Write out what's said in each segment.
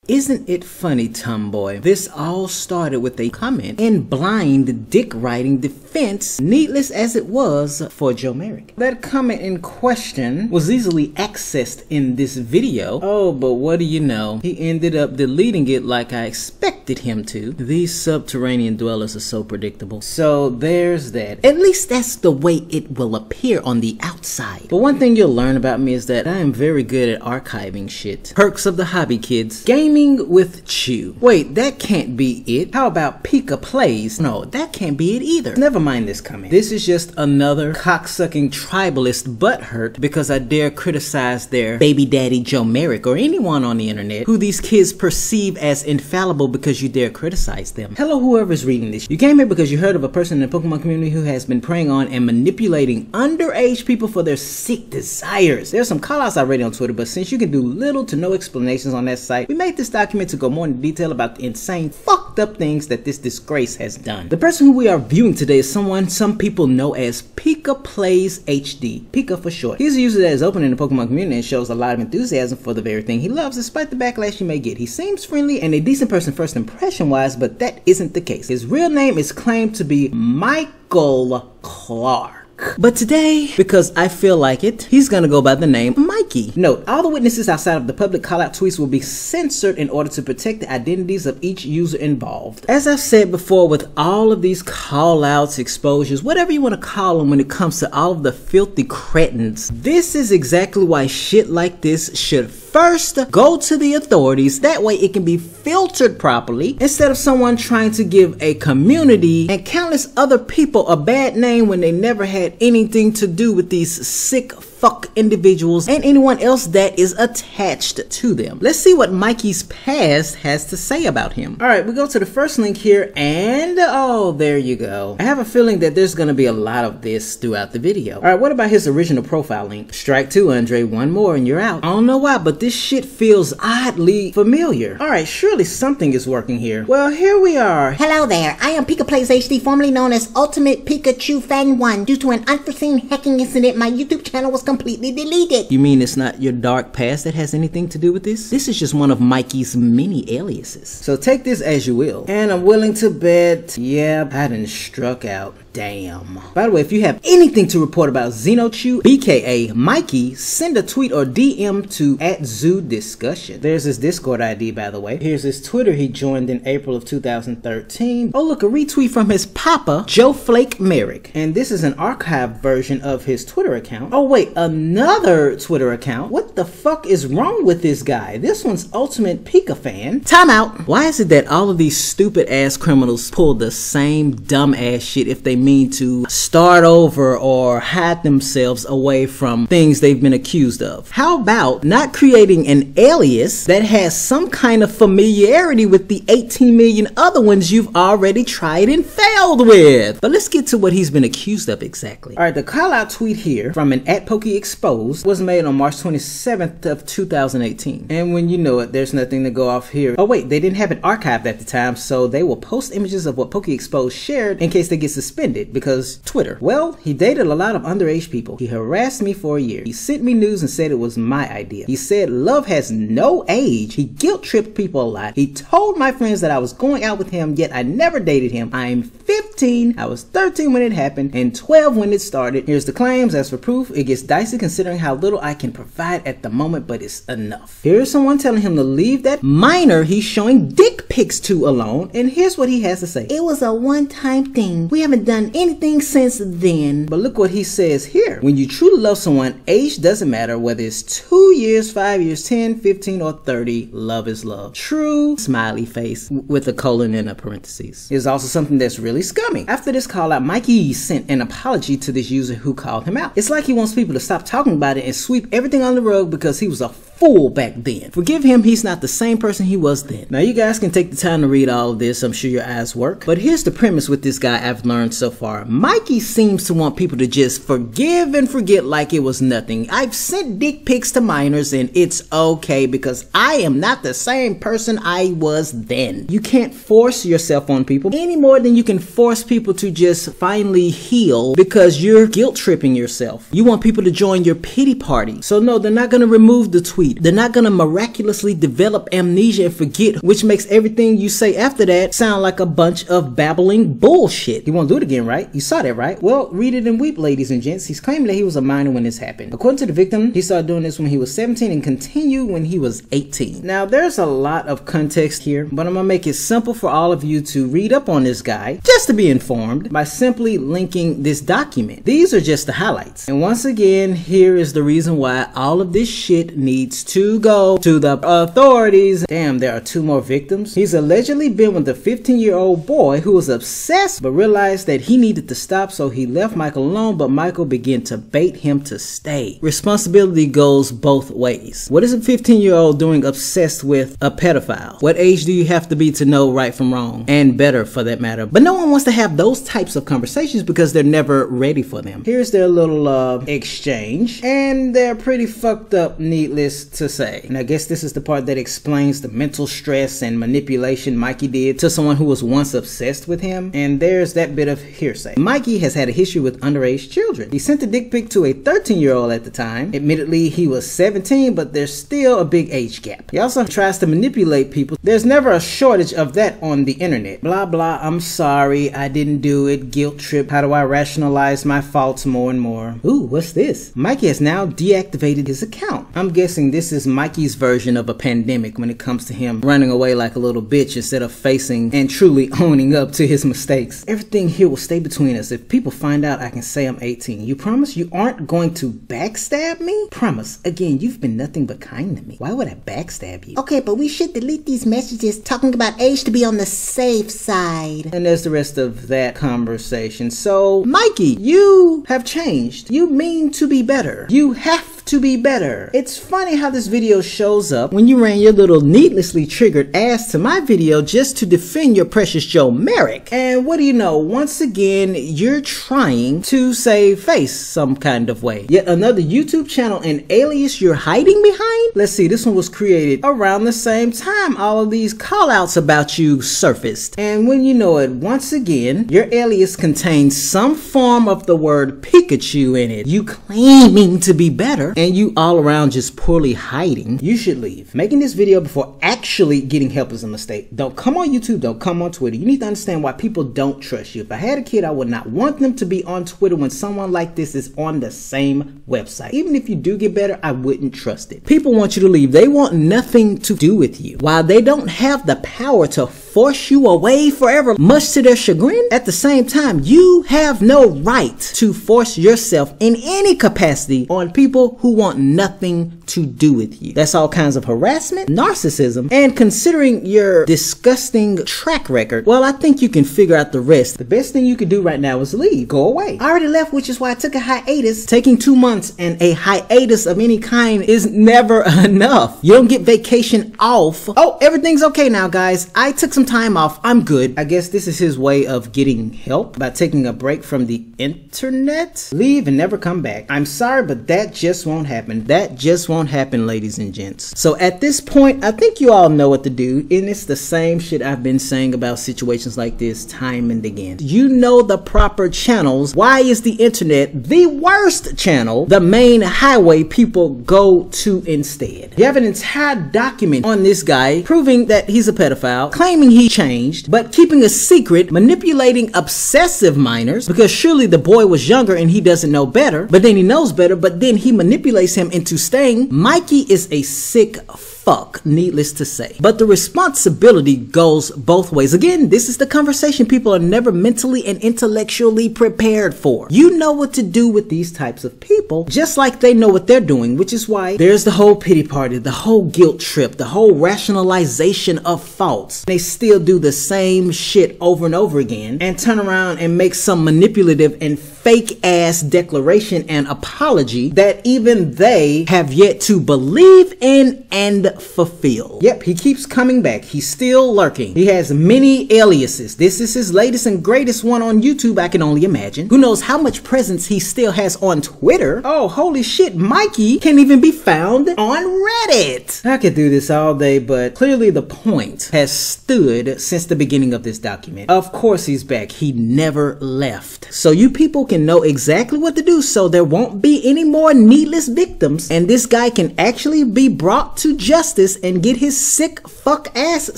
Isn't it funny, tomboy? This all started with a comment in blind dick riding defense, needless as it was for Joe Merrick. That comment in question was easily accessed in this video. Oh, but what do you know? He ended up deleting it like I expected him to. These subterranean dwellers are so predictable. So there's that. At least that's the way it will appear on the outside. But one thing you'll learn about me is that I am very good at archiving shit. Perks of the hobby, kids. Gaming with Chew. Wait, that can't be it. How about PikaPlayz? No, that can't be it either. Never mind this comment. This is just another cocksucking tribalist butthurt because I dare criticize their baby daddy Joe Merrick or anyone on the internet who these kids perceive as infallible because you dare criticize them. Hello, whoever's reading this. You came here because you heard of a person in the Pokemon community who has been preying on and manipulating underage people for their sick desires. There's some callouts already on Twitter, but since you can do little to no explanations on that site, we made this document to go more into detail about the insane, fucked up things that this disgrace has done. The person who we are viewing today is someone some people know as PikaPlayzHD, Pika for short. He's a user that is open in the Pokemon community and shows a lot of enthusiasm for the very thing he loves, despite the backlash he may get. He seems friendly and a decent person first impression wise, but that isn't the case. His real name is claimed to be Michael Clark. But today, because I feel like it, he's gonna go by the name Mikey. Note, all the witnesses outside of the public call-out tweets will be censored in order to protect the identities of each user involved. As I've said before, with all of these call-outs, exposures, whatever you want to call them when it comes to all of the filthy cretins, this is exactly why shit like this should first go to the authorities. That way it can be filtered properly instead of someone trying to give a community and countless other people a bad name when they never had anything to do with these sick fuck individuals and anyone else that is attached to them. Let's see what Mikey's past has to say about him. Alright, we go to the first link here and oh, there you go. I have a feeling that there's gonna be a lot of this throughout the video. Alright, what about his original profile link? Strike two, Andre, one more and you're out. I don't know why, but this shit feels oddly familiar. Alright, surely something is working here. Well, here we are. Hello there, I am PikaPlayzHD, formerly known as Ultimate Pikachu Fan 1. Due to an unforeseen hacking incident, my YouTube channel was completely deleted. You mean it's not your dark past that has anything to do with this? This is just one of Mikey's many aliases. So take this as you will. And I'm willing to bet, yeah, I done struck out. Damn. By the way, if you have anything to report about Xenochew, BKA Mikey, send a tweet or DM to @ZooDiscussion. There's his Discord ID, by the way. Here's his Twitter he joined in April of 2013. Oh look, a retweet from his papa, Joe Flake Merrick. And this is an archived version of his Twitter account. Oh wait, another Twitter account? What the fuck is wrong with this guy? This one's Ultimate Pika Fan. Time out. Why is it that all of these stupid ass criminals pull the same dumb ass shit if they mean to start over or hide themselves away from things they've been accused of? How about not creating an alias that has some kind of familiarity with the 18 million other ones you've already tried and failed with? But let's get to what he's been accused of exactly. Alright, the call out tweet here from an @PokeExposed was made on March 27th of 2018. And when you know it, there's nothing to go off here. Oh wait, they didn't have it archived at the time, so they will post images of what PokeExposed shared in case they get suspended. Because Twitter. Well, he dated a lot of underage people. He harassed me for a year. He sent me news and said it was my idea. He said love has no age. He guilt tripped people a lot. He told my friends that I was going out with him, yet I never dated him. I'm 15. I was 13 when it happened and 12 when it started. Here's the claims. As for proof, it gets dicey considering how little I can provide at the moment, but it's enough. Here's someone telling him to leave that minor he's showing dick pics to alone, and here's what he has to say. It was a one-time thing. We haven't done anything since then. But look what he says here. When you truly love someone, age doesn't matter whether it's 2 years, 5 years, 10, 15, or 30. Love is love. True smiley face with a colon in a parentheses. Is also something that's really scummy. After this call out, Mikey sent an apology to this user who called him out. It's like he wants people to stop talking about it and sweep everything on the rug because he was a fool back then. Forgive him, he's not the same person he was then. Now you guys can take the time to read all of this. I'm sure your eyes work. But here's the premise with this guy I've learned so far. Mikey seems to want people to just forgive and forget like it was nothing. I've sent dick pics to minors and it's okay because I am not the same person I was then. You can't force yourself on people any more than you can force people to just finally heal because you're guilt tripping yourself. You want people to join your pity party. So no, they're not going to remove the tweet sweet. They're not gonna miraculously develop amnesia and forget, which makes everything you say after that sound like a bunch of babbling bullshit. You won't do it again, right? You saw that, right? Well, read it and weep, ladies and gents. He's claiming that he was a minor when this happened. According to the victim, he started doing this when he was 17 and continued when he was 18. Now, there's a lot of context here, but I'm gonna make it simple for all of you to read up on this guy, just to be informed, by simply linking this document. These are just the highlights. And once again, here is the reason why all of this shit needs to go to the authorities. Damn, there are 2 more victims. He's allegedly been with a 15-year-old boy who was obsessed but realized that he needed to stop, so he left Michael alone, but Michael began to bait him to stay. Responsibility goes both ways. What is a 15-year-old doing obsessed with a pedophile? What age do you have to be to know right from wrong? And better, for that matter. But no one wants to have those types of conversations because they're never ready for them. Here's their little exchange, and they're pretty fucked up, needless to say. And I guess this is the part that explains the mental stress and manipulation Mikey did to someone who was once obsessed with him. And there's that bit of hearsay. Mikey has had a history with underage children. He sent a dick pic to a 13-year-old at the time. Admittedly, he was 17, but there's still a big age gap. He also tries to manipulate people. There's never a shortage of that on the internet. Blah, blah, I'm sorry, I didn't do it, guilt trip, how do I rationalize my faults more and more? Ooh, what's this? Mikey has now deactivated his account. I'm guessing this is Mikey's version of a pandemic when it comes to him running away like a little bitch instead of facing and truly owning up to his mistakes. Everything here will stay between us. If people find out, I can say I'm 18. You promise you aren't going to backstab me? Promise. Again, you've been nothing but kind to me. Why would I backstab you? Okay, but we should delete these messages talking about age to be on the safe side. And there's the rest of that conversation. So, Mikey, you have changed. You mean to be better. You have to be better. It's funny how this video shows up when you ran your little needlessly triggered ass to my video just to defend your precious Joe Merrick. And what do you know? Once again, you're trying to save face some kind of way. Yet another YouTube channel and alias you're hiding behind? Let's see, this one was created around the same time all of these call outs about you surfaced. And when you know it, once again, your alias contains some form of the word Pikachu in it. You claiming to be better, and you all around just poorly hiding. You should leave. Making this video before actually getting help is a mistake. Don't come on YouTube, don't come on Twitter. You need to understand why people don't trust you. If I had a kid, I would not want them to be on Twitter when someone like this is on the same website. Even if you do get better, I wouldn't trust it. People want you to leave. They want nothing to do with you. While they don't have the power to force you away forever, much to their chagrin, at the same time, you have no right to force yourself in any capacity on people who want nothing to do with you. That's all kinds of harassment, narcissism, and considering your disgusting track record, well, I think you can figure out the rest. The best thing you can do right now is leave. Go away. I already left, which is why I took a hiatus. Taking 2 months and a hiatus of any kind is never enough. You don't get vacation off. Oh, everything's okay now, guys. I took some time off. I'm good. I guess this is his way of getting help by taking a break from the internet. Leave and never come back. I'm sorry, but that just won't happen. That just won't happen, ladies and gents. So at this point, I think you all know what to do, and it's the same shit I've been saying about situations like this time and again. You know the proper channels. Why is the internet the worst channel, the main highway people go to instead? You have an entire document on this guy proving that he's a pedophile, claiming he changed, but keeping a secret, manipulating obsessive minors, because surely the boy was younger and he doesn't know better, but then he knows better, but then he manipulates him into staying. Mikey is a sick fuck, needless to say. But the responsibility goes both ways. Again, this is the conversation people are never mentally and intellectually prepared for. You know what to do with these types of people, just like they know what they're doing, which is why there's the whole pity party, the whole guilt trip, the whole rationalization of faults. They still do the same shit over and over again and turn around and make some manipulative and fake ass declaration and apology that even they have yet to believe in and fulfilled. Yep, he keeps coming back. He's still lurking. He has many aliases. This is his latest and greatest one on YouTube, I can only imagine. Who knows how much presence he still has on Twitter? Oh, holy shit, Mikey can't even be found on Reddit. I could do this all day, but clearly the point has stood since the beginning of this document. Of course he's back. He never left. So you people can know exactly what to do so there won't be any more needless victims and this guy can actually be brought to justice and get his sick fuck ass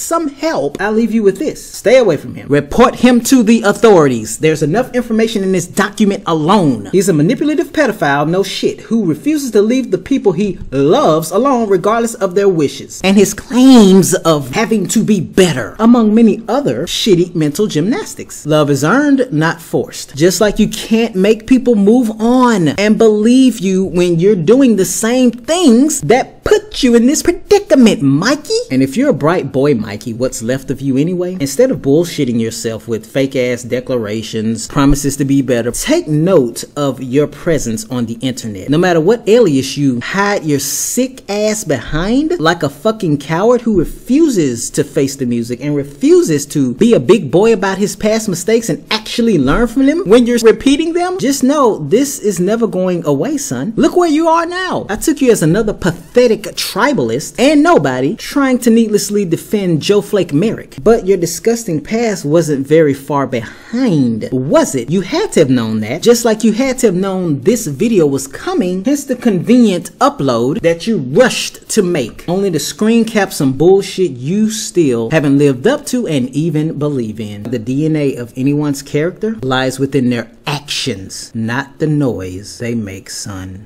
some help. I'll leave you with this. Stay away from him. Report him to the authorities. There's enough information in this document alone. He's a manipulative pedophile, no shit, who refuses to leave the people he loves alone regardless of their wishes. And his claims of having to be better, among many other shitty mental gymnastics. Love is earned, not forced. Just like you can't make people move on and believe you when you're doing the same things that put you in this predicament, Mikey. And if you're a bright boy, Mikey, what's left of you anyway? Instead of bullshitting yourself with fake ass declarations, promises to be better, take note of your presence on the internet. No matter what alias you hide your sick ass behind, like a fucking coward who refuses to face the music and refuses to be a big boy about his past mistakes and actually learn from them when you're repeating them, just know this is never going away, son. Look where you are now. I took you as another pathetic tribalist and nobody trying to needlessly defend Joe Flake Merrick. But your disgusting past wasn't very far behind, was it? You had to have known that, just like you had to have known this video was coming, hence the convenient upload that you rushed to make, only to screen cap some bullshit you still haven't lived up to and even believe in. The DNA of anyone's character lies within their actions, not the noise they make, son.